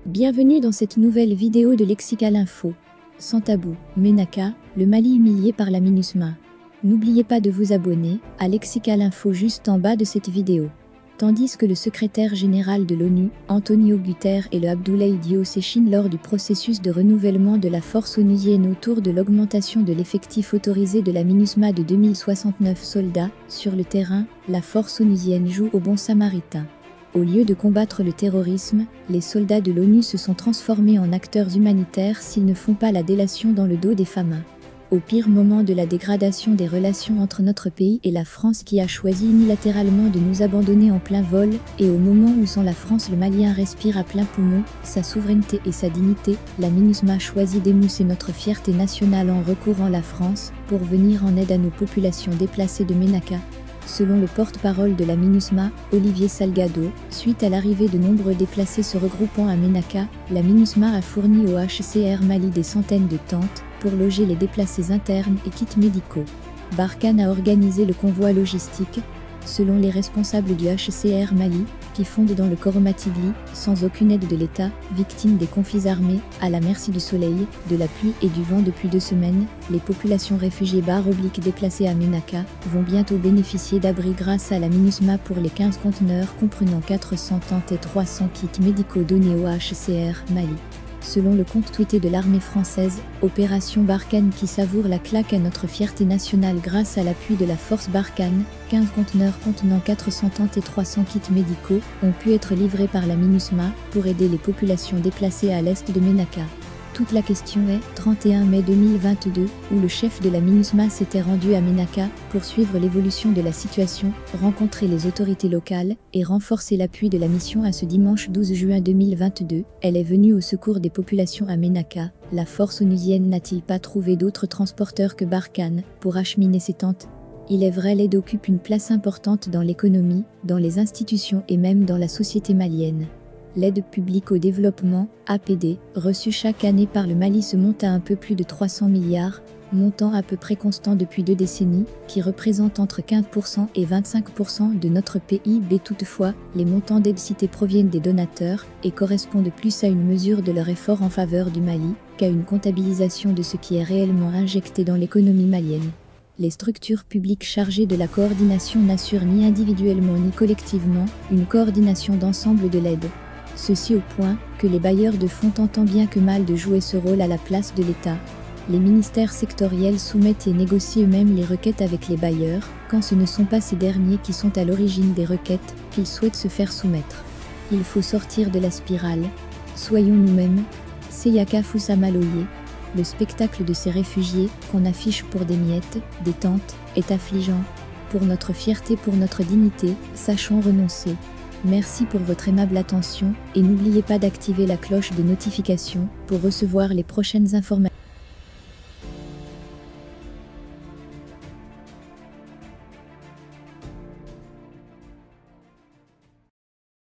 Bienvenue dans cette nouvelle vidéo de Lexical Info. Sans tabou, Ménaka, le Mali humilié par la MINUSMA. N'oubliez pas de vous abonner à Lexical Info juste en bas de cette vidéo. Tandis que le secrétaire général de l'ONU, Antonio Guterres et le Abdoulaye Diop s'échinent lors du processus de renouvellement de la force onusienne autour de l'augmentation de l'effectif autorisé de la MINUSMA de 2069 soldats, sur le terrain, la force onusienne joue au bon samaritain. Au lieu de combattre le terrorisme, les soldats de l'ONU se sont transformés en acteurs humanitaires s'ils ne font pas la délation dans le dos des famins. Au pire moment de la dégradation des relations entre notre pays et la France qui a choisi unilatéralement de nous abandonner en plein vol, et au moment où sans la France le Malien respire à plein poumon, sa souveraineté et sa dignité, la MINUSMA choisit d'émousser notre fierté nationale en recourant à la France, pour venir en aide à nos populations déplacées de Ménaka. Selon le porte-parole de la MINUSMA, Olivier Salgado, suite à l'arrivée de nombreux déplacés se regroupant à Ménaka, la MINUSMA a fourni au HCR Mali des centaines de tentes pour loger les déplacés internes et kits médicaux. Barkhane a organisé le convoi logistique, selon les responsables du HCR Mali, qui fondent dans le Koromatigli, sans aucune aide de l'État, victimes des conflits armés, à la merci du soleil, de la pluie et du vent depuis 2 semaines, les populations réfugiées déplacées à Ménaka vont bientôt bénéficier d'abris grâce à la MINUSMA pour les 15 conteneurs comprenant 400 tentes et 300 kits médicaux donnés au HCR Mali. Selon le compte tweeté de l'armée française, Opération Barkhane qui savoure la claque à notre fierté nationale grâce à l'appui de la force Barkhane, 15 conteneurs contenant 400 tentes et 300 kits médicaux ont pu être livrés par la MINUSMA pour aider les populations déplacées à l'est de Ménaka. Toute la question est, 31 mai 2022, où le chef de la MINUSMA s'était rendu à Ménaka pour suivre l'évolution de la situation, rencontrer les autorités locales et renforcer l'appui de la mission à ce dimanche 12 juin 2022, elle est venue au secours des populations à Ménaka. La force onusienne n'a-t-il pas trouvé d'autres transporteurs que Barkhane pour acheminer ses tentes? Il est vrai, l'aide occupe une place importante dans l'économie, dans les institutions et même dans la société malienne. L'aide publique au développement, APD, reçue chaque année par le Mali se monte à un peu plus de 300 milliards, montant à peu près constant depuis 2 décennies, qui représente entre 15% et 25% de notre PIB. Toutefois, les montants d'aide cités proviennent des donateurs et correspondent plus à une mesure de leur effort en faveur du Mali qu'à une comptabilisation de ce qui est réellement injecté dans l'économie malienne. Les structures publiques chargées de la coordination n'assurent ni individuellement ni collectivement une coordination d'ensemble de l'aide. Ceci au point que les bailleurs de fonds tentent bien que mal de jouer ce rôle à la place de l'État. Les ministères sectoriels soumettent et négocient eux-mêmes les requêtes avec les bailleurs, quand ce ne sont pas ces derniers qui sont à l'origine des requêtes qu'ils souhaitent se faire soumettre. Il faut sortir de la spirale. Soyons nous-mêmes. Seyaka Fousamaloye. Le spectacle de ces réfugiés, qu'on affiche pour des miettes, des tentes, est affligeant. Pour notre fierté, pour notre dignité, sachons renoncer. Merci pour votre aimable attention et n'oubliez pas d'activer la cloche de notification pour recevoir les prochaines informations.